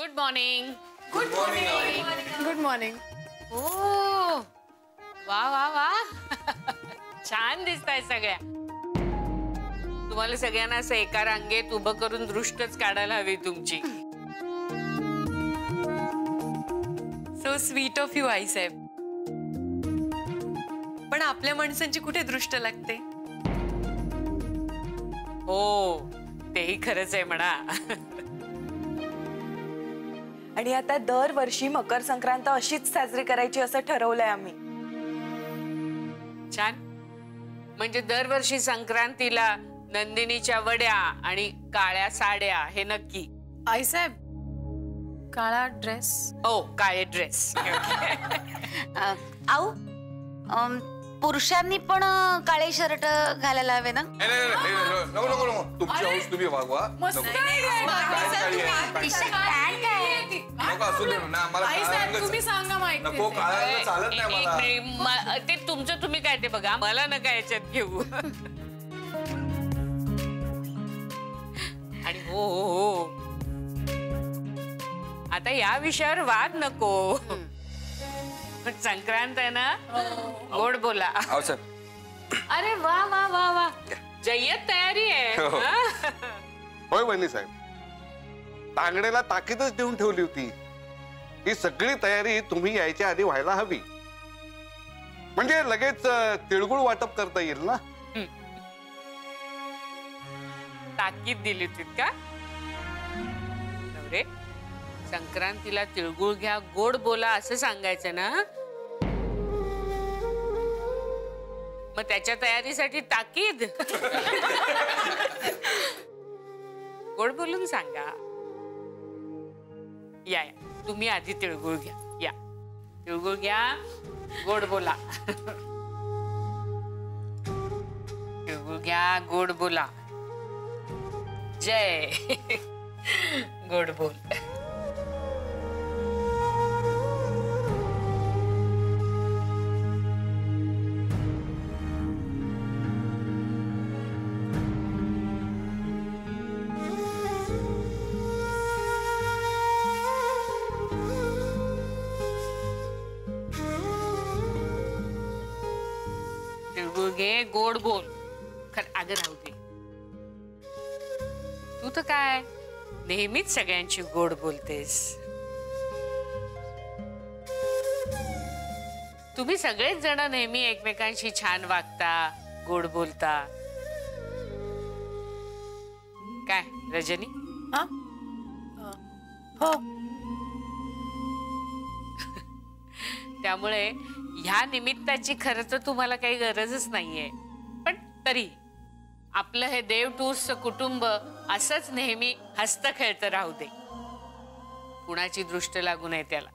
Good morning. Good morning. Good morning. ओ वा वा वा छान दिसताय सगळ्या. तुम्हाला सगळ्यांना असं एका रांगेत उभं करून दृष्टच काढायला हवी तुमची. सो स्वीट ऑफ यू आई साहेब. पण आपल्या माणसांची कुठे दृष्ट लागते. हो तेही खरंच आहे म्हणा. आणि आता दरवर्षी मकर संक्रांत अशीच साजरी करायची असं ठरवलंय आम्ही. छान. म्हणजे दरवर्षी संक्रांतीला नंदिनीच्या वड्या आणि काळ्या साड्या हे नक्की. आई साहेब काळा ड्रेस. ओ काळे ड्रेस. आऊ पुरुषांनी पण काळे शर्ट घालायला हवे ना. नको नको नको तुमची हौस तुम्ही भागवा. नको असू दे ना मला. तुम्ही सांगा माहिती. नको काळा चालत नाही मला. ते तुमचं तुम्ही काय ते बघा मला नका याच्यात घेऊ. आणि हो हो हो आता या विषयावर वाद नको. पण संक्रांत आहे ना गोड बोला. अरे वा वा वा वा जय्यत तयारी आहे. होय वहिनी साहेब. तांगडेला ताकीदच देऊन ठेवली होती. ही सगळी तयारी तुम्ही यायच्या आधी व्हायला हवी. म्हणजे लगेच तिळगुळ वाटप करता येईल ना. ताकीद दिली होती का नवरे. संक्रांतीला तिळगुळ घ्या गोड बोला असं सांगायचं ना. मग त्याच्या तयारीसाठी ताकीद. गोड बोलून सांगा. या या तुम्ही आधी तिळगुळ घ्या. या तिळगुळ घ्या गोड बोला. तिळगुळ घ्या गोड बोला. जय गोड बोल. तिळगुळ घे गोड बोल. अगं राहू दे. तू तर काय नेहमीच सगळ्यांची गोड बोलतेस. तुम्ही सगळेच जण नेहमी एकमेकांशी छान वागता गोड बोलता. काय रजनी. हो त्यामुळे ह्या निमित्ताची खरं तर तुम्हाला काही गरजच नाहीये. पण तरी आपलं हे देव टूर्सचं कुटुंब असंच नेहमी हसतं खेळतं राहू दे. कुणाची दृष्ट लागू नये त्याला.